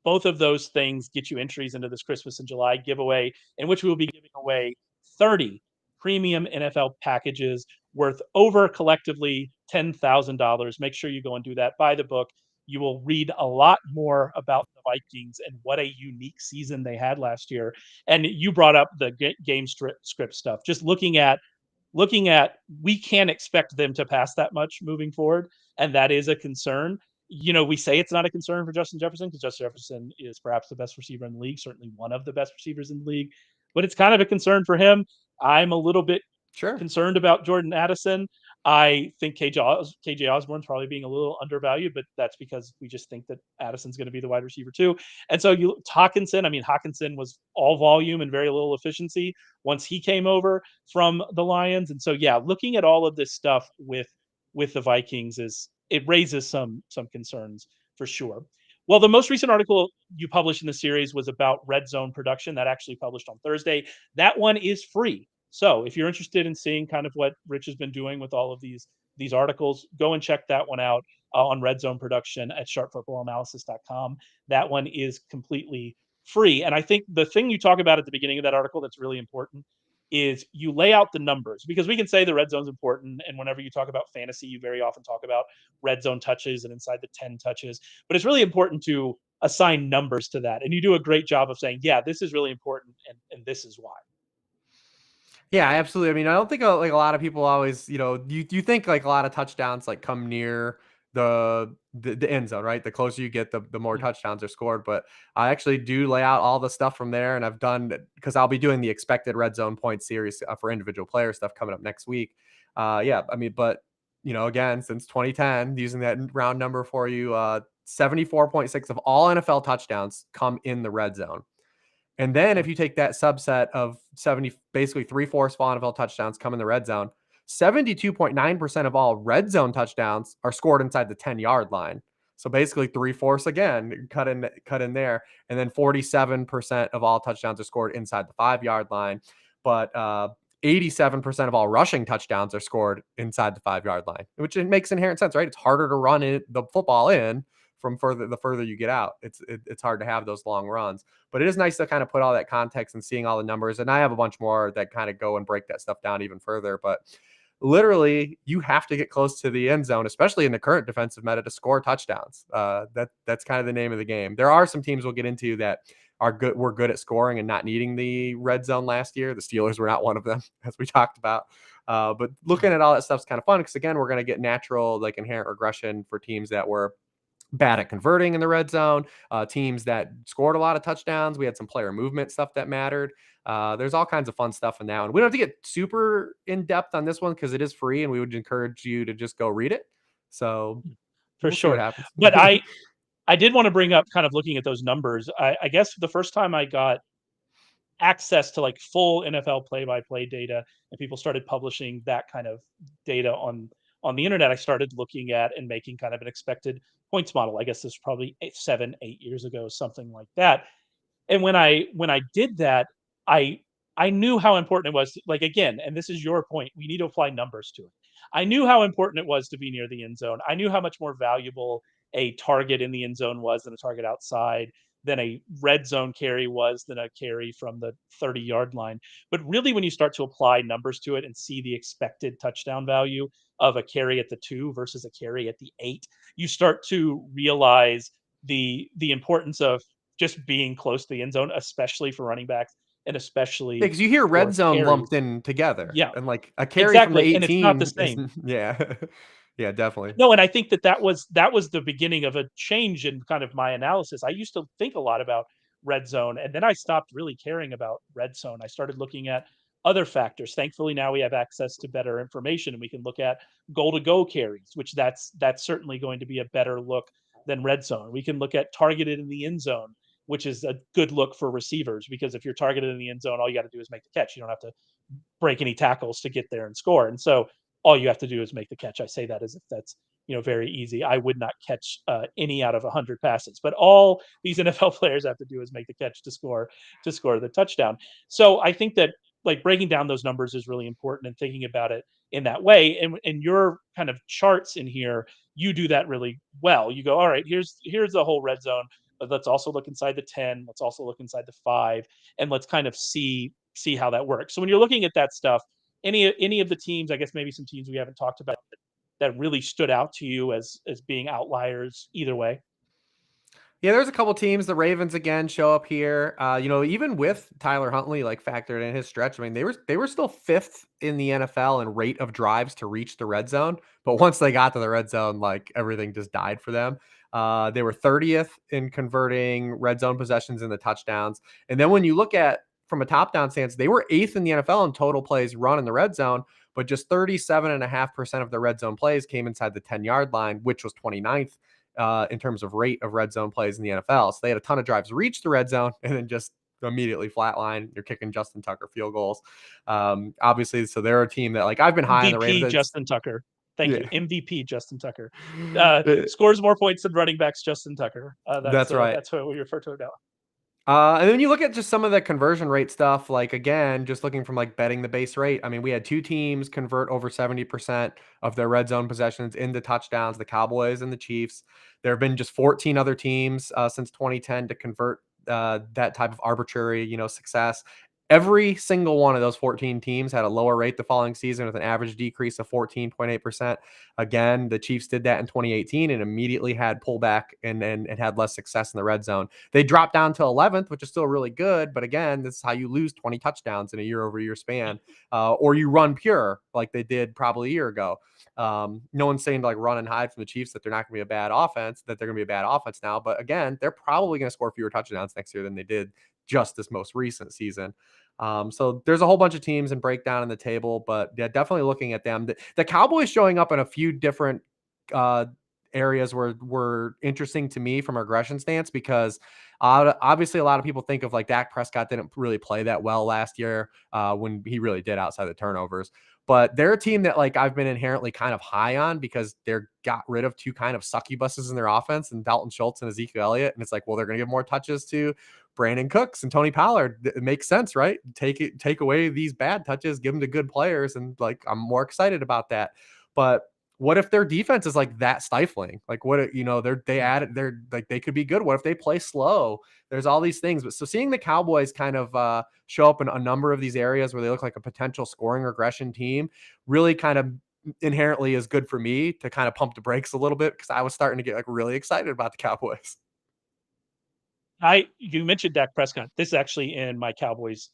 both of those things get you entries into this Christmas in July giveaway, in which we will be giving away 30 premium NFL packages worth over collectively $10,000. Make sure you go and do that. Buy the book. You will read a lot more about the Vikings and what a unique season they had last year. And you brought up the game script stuff. Just looking at we can't expect them to pass that much moving forward, and that is a concern. We say it's not a concern for Justin Jefferson because Justin Jefferson is perhaps the best receiver in the league, certainly one of the best receivers in the league, but it's kind of a concern for him. I'm a little bit Sure. concerned about Jordan Addison. I think KJ Osborne's probably being a little undervalued, but that's because we just think that Addison's going to be the wide receiver too. And so Hawkinson was all volume and very little efficiency once he came over from the Lions. And so, yeah, looking at all of this stuff with the Vikings it raises some concerns for sure. Well, the most recent article you published in the series was about red zone production that actually published on Thursday. That one is free. So if you're interested in seeing kind of what Rich has been doing with all of these articles, go and check that one out on red zone production at sharpfootballanalysis.com. That one is completely free. And I think the thing you talk about at the beginning of that article that's really important is you lay out the numbers, because we can say the red zone's important. And whenever you talk about fantasy, you very often talk about red zone touches and inside the 10 touches, but it's really important to assign numbers to that. And you do a great job of saying, yeah, this is really important. And this is why. Yeah, absolutely. I mean, I don't think like a lot of people always, you think like a lot of touchdowns like come near the end zone, right? The closer you get, the more touchdowns are scored. But I actually do lay out all the stuff from there, and I've done because I'll be doing the expected red zone point series for individual player stuff coming up next week. Yeah, I mean, but again, since 2010, using that round number for you, 74.6 of all NFL touchdowns come in the red zone. And then if you take that subset of 70, basically 3/4 of all NFL touchdowns come in the red zone, 72.9% of all red zone touchdowns are scored inside the 10-yard line. So basically 3/4 again, cut in there. And then 47% of all touchdowns are scored inside the 5-yard line. But 87% of all rushing touchdowns are scored inside the 5-yard line, which it makes inherent sense, right? It's harder to run the football in from the further you get out. It's hard to have those long runs, but it is nice to kind of put all that context and seeing all the numbers. And I have a bunch more that kind of go and break that stuff down even further, but literally you have to get close to the end zone, especially in the current defensive meta, to score touchdowns. That's kind of the name of the game. There are some teams we'll get into that were good at scoring and not needing the red zone last year. The Steelers were not one of them, as we talked about. But looking at all that stuff is kind of fun because, again, we're going to get natural, like, inherent regression for teams that were bad at converting in the red zone, teams that scored a lot of touchdowns. We had some player movement stuff that mattered. There's all kinds of fun stuff in that one. We don't have to get super in depth on this one because it is free, and we would encourage you to just go read it. So For we'll see what sure. happens. But I did want to bring up, kind of looking at those numbers. I guess the first time I got access to like full NFL play-by-play data and people started publishing that kind of data on the internet, I started looking at and making kind of an expected points model. I guess this was probably 7-8 years ago, something like that. And when I did that, I knew how important it was. Like, again, and this is your point, we need to apply numbers to it. I knew how important it was to be near the end zone. I knew how much more valuable a target in the end zone was than a target outside, than a red zone carry was than a carry from the 30-yard line. But really, when you start to apply numbers to it and see the expected touchdown value of a carry at the 2 versus a carry at the 8, you start to realize the importance of just being close to the end zone, especially for running backs and especially Because you hear red for zone lumped carries. in together, Yeah, and like a carry from the exactly. And it's not the 18 is same. yeah. Yeah, definitely. No, and I think that was the beginning of a change in kind of my analysis. I used to think a lot about red zone, and then I stopped really caring about red zone. I started looking at other factors. Thankfully, now we have access to better information, and we can look at goal to go carries, which that's certainly going to be a better look than red zone. We can look at targeted in the end zone, which is a good look for receivers, because if you're targeted in the end zone, all you got to do is make the catch. You don't have to break any tackles to get there and score. And so all you have to do is make the catch. I say that as if that's very easy. I would not catch any out of 100 passes, but all these NFL players have to do is make the catch to score the touchdown. So I think that like breaking down those numbers is really important and thinking about it in that way. And your kind of charts in here, you do that really well. You go, all right, here's the whole red zone. But let's also look inside the 10. Let's also look inside the 5, and let's kind of see how that works. So when you're looking at that stuff, any of the teams, I guess maybe some teams we haven't talked about that really stood out to you as being outliers either way? Yeah, there's a couple teams. The Ravens again show up here. Even with Tyler Huntley like factored in his stretch, I mean they were still fifth in the NFL in rate of drives to reach the red zone. But once they got to the red zone, like everything just died for them. They were 30th in converting red zone possessions into touchdowns. And then when you look at from a top down stance, they were eighth in the NFL in total plays run in the red zone, but just 37.5% of the red zone plays came inside the 10-yard line, which was 29th in terms of rate of red zone plays in the NFL. So they had a ton of drives reach the red zone and then just immediately flatline. You're kicking Justin Tucker field goals. Obviously, so they're a team that like I've been high on the MVP Ravens. Justin Tucker. Thank Yeah, you. MVP Justin Tucker. Uh, Scores more points than running backs Justin Tucker. that's right. That's what we refer to it now. And then you look at just some of the conversion rate stuff, like again, just looking from like betting the base rate. I mean, we had two teams convert over 70% of their red zone possessions into touchdowns, the Cowboys and the Chiefs. There have been just 14 other teams since 2010 to convert that type of arbitrary, success. Every single one of those 14 teams had a lower rate the following season with an average decrease of 14.8%. Again, the Chiefs did that in 2018 and immediately had pullback and had less success in the red zone. They dropped down to 11th, which is still really good. But again, this is how you lose 20 touchdowns in a year-over-year span, or you run pure like they did probably a year ago. No one's saying to like run and hide from the Chiefs that they're not going to be a bad offense, that they're going to be a bad offense now. But again, they're probably going to score fewer touchdowns next year than they did just this most recent season. So there's a whole bunch of teams and breakdown in the table, but yeah, definitely looking at them. The Cowboys showing up in a few different uh, areas were interesting to me from a regression stance because obviously a lot of people think of like Dak Prescott didn't really play that well last year when he really did outside the turnovers. But they're a team that like I've been inherently kind of high on because they're got rid of two kind of sucky buses in their offense and Dalton Schultz and Ezekiel Elliott. And it's like, well, they're going to give more touches to Brandon Cooks and Tony Pollard. It makes sense, right? Take away these bad touches, give them to good players. And like, I'm more excited about that. But what if their defense is like that stifling? Like what, they're like, they could be good. What if they play slow? There's all these things. But so seeing the Cowboys kind of show up in a number of these areas where they look like a potential scoring regression team really kind of inherently is good for me to kind of pump the brakes a little bit because I was starting to get like really excited about the Cowboys. You mentioned Dak Prescott. This is actually in my Cowboys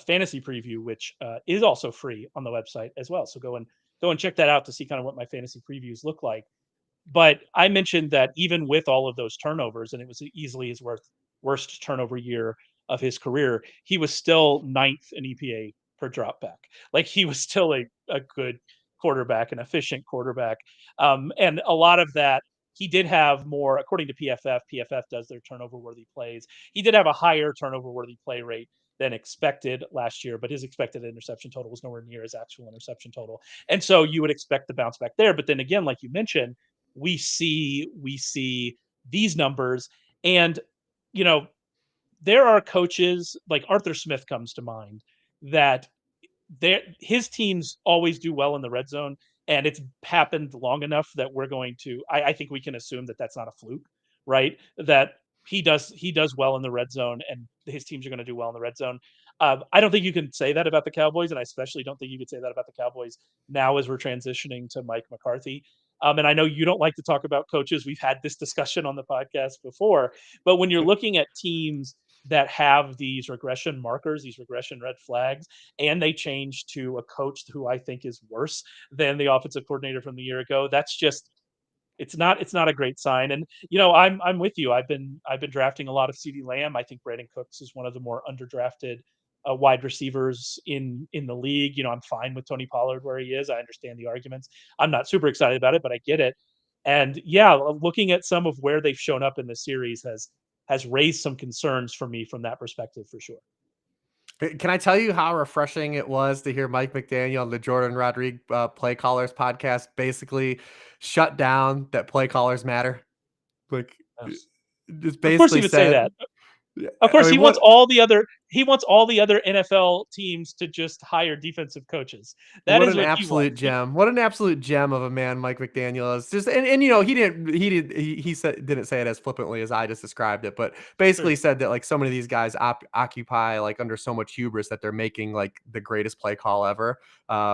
fantasy preview, which is also free on the website as well. So go and check that out to see kind of what my fantasy previews look like. But I mentioned that even with all of those turnovers, and it was easily his worst turnover year of his career, he was still ninth in EPA per dropback. Like he was still a good quarterback, an efficient quarterback. And a lot of that, he did have more, according to PFF. PFF does their turnover worthy plays. He did have a higher turnover worthy play rate than expected last year, but his expected interception total was nowhere near his actual interception total. And so you would expect the bounce back there. But then again, like you mentioned, we see these numbers, and you know there are coaches like Arthur Smith comes to mind that his teams always do well in the red zone, and it's happened long enough that we're going to. I think we can assume that that's not a fluke, right? That he does well in the red zone, and his teams are going to do well in the red zone. I don't think you can say that about the Cowboys, and I especially don't think you could say that about the Cowboys now as we're transitioning to Mike McCarthy. And I know you don't like to talk about coaches. We've had this discussion on the podcast before, but when you're looking at teams that have these regression markers, these regression red flags, and they change to a coach who I think is worse than the offensive coordinator from the year ago, that's just it's not a great sign. And I'm with you. I've been drafting a lot of CeeDee Lamb. I think Brandon Cooks is one of the more underdrafted wide receivers in the league. I'm fine with Tony Pollard where he is. I understand the arguments. I'm not super excited about it, but I get it. And yeah, looking at some of where they've shown up in the series has raised some concerns for me from that perspective for sure. Can I tell you how refreshing it was to hear Mike McDaniel on the Jordan Rodriguez Play Callers podcast basically shut down that play callers matter? Like, Yes. just Of course he basically would say said, that. yeah, Of I course, mean, what he wants all the other NFL teams to just hire defensive coaches. That What is an what he absolute wants. gem. What an absolute gem of a man Mike McDaniel is. Just and he said didn't say it as flippantly as I just described it, but basically Sure. said that like so many of these guys occupy like under so much hubris that they're making like the greatest play call ever.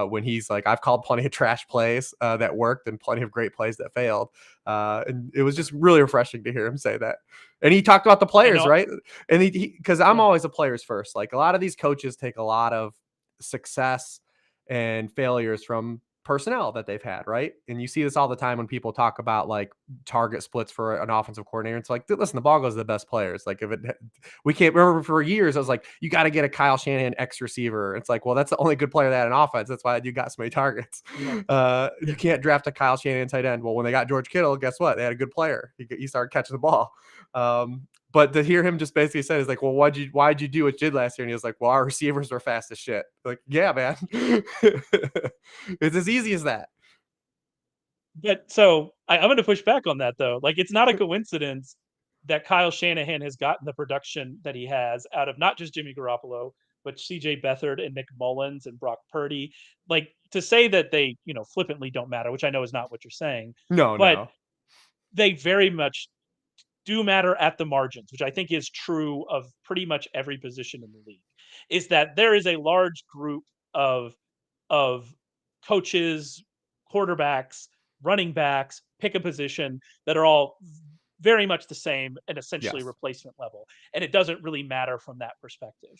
When he's like, I've called plenty of trash plays that worked and plenty of great plays that failed. And it was just really refreshing to hear him say that. And he talked about the And players, right? And because I'm yeah, always a players first. Like a lot of these coaches take a lot of success and failures from personnel that they've had, right? And you see this all the time when people talk about like target splits for an offensive coordinator. It's like, listen, the ball goes to the best players. Like if it, we can't remember for years, I was like, you got to get a Kyle Shanahan X receiver. It's like, well, that's the only good player that had an offense. That's why you got so many targets. yeah, You can't draft a Kyle Shanahan tight end. Well, when they got George Kittle, guess what? They had a good player. He started catching the ball. But to hear him just basically say is like, well, why'd you do what you did last year? And he was like, well, our receivers were fast as shit. Like, yeah, man. It's as easy as that. But so I'm going to push back on that though. Like, it's not a coincidence that Kyle Shanahan has gotten the production that he has out of not just Jimmy Garoppolo, but CJ Beathard and Nick Mullins and Brock Purdy. Like, to say that they, flippantly don't matter, which I know is not what you're saying, No, but no. they very much do matter at the margins, which I think is true of pretty much every position in the league, is that there is a large group of of coaches, quarterbacks, running backs, pick a position that are all very much the same and essentially Yes. replacement level. And it doesn't really matter from that perspective.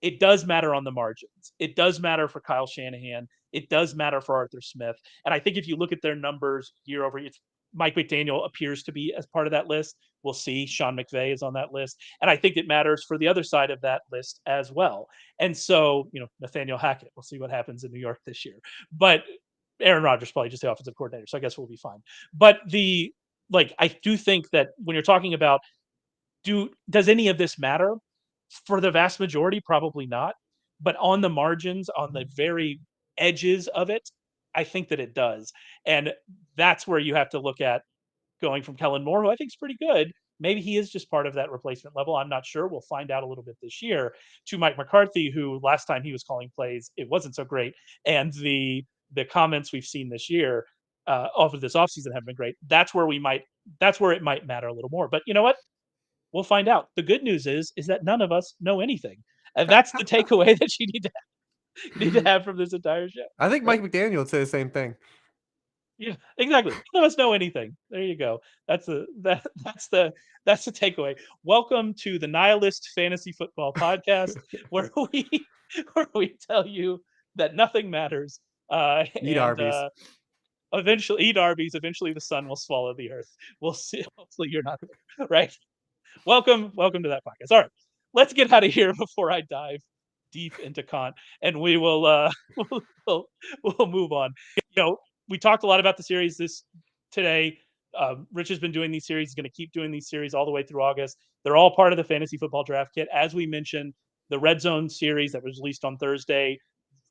It does matter on the margins. It does matter for Kyle Shanahan. It does matter for Arthur Smith. And I think if you look at their numbers year over year, Mike McDaniel appears to be as part of that list. We'll see. Sean McVay is on that list. And I think it matters for the other side of that list as well. And so, Nathaniel Hackett, we'll see what happens in New York this year. But Aaron Rodgers probably just the offensive coordinator, so I guess we'll be fine. But I do think that when you're talking about does any of this matter? For the vast majority, probably not. But on the margins, on the very edges of it, I think that it does. And that's where you have to look at going from Kellen Moore, who I think is pretty good. Maybe he is just part of that replacement level. I'm not sure. We'll find out a little bit this year. To Mike McCarthy, who last time he was calling plays, it wasn't so great. And the comments we've seen this year off of this offseason have been great. That's where it might matter a little more. But you know what? We'll find out. The good news is that none of us know anything. And that's the takeaway that you need to have from this entire show, I think right? Mike McDaniel would say the same thing. Yeah, exactly. None of us know anything. There you go. That's the takeaway. Welcome to the Nihilist Fantasy Football Podcast, where we tell you that nothing matters, Eat and Arby's. eventually eat Arby's. Eventually, the sun will swallow the earth. We'll see. Hopefully, you're not there, right? Welcome to that podcast. All right, let's get out of here before I dive deep into Kant, and we will we'll, we'll, we'll move on. We talked a lot about the series this today. Rich has been doing these series. He's going to keep doing these series all the way through August. They're all part of the fantasy football draft kit. As we mentioned, the Red Zone series that was released on Thursday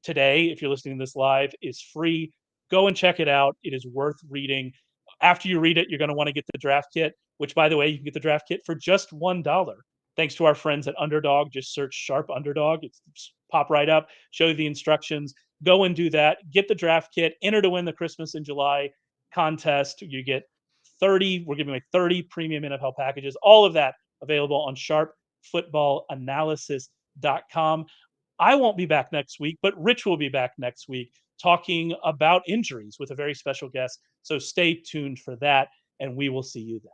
today, if you're listening to this live, is free. Go and check it out. It is worth reading. After you read it, you're going to want to get the draft kit, which, by the way, you can get the draft kit for just $1. Thanks to our friends at Underdog. Just search Sharp Underdog. It's pop right up, show you the instructions. Go and do that. Get the draft kit. Enter to win the Christmas in July contest. You get 30. We're giving away 30 premium NFL packages. All of that available on sharpfootballanalysis.com. I won't be back next week, but Rich will be back next week talking about injuries with a very special guest. So stay tuned for that, and we will see you then.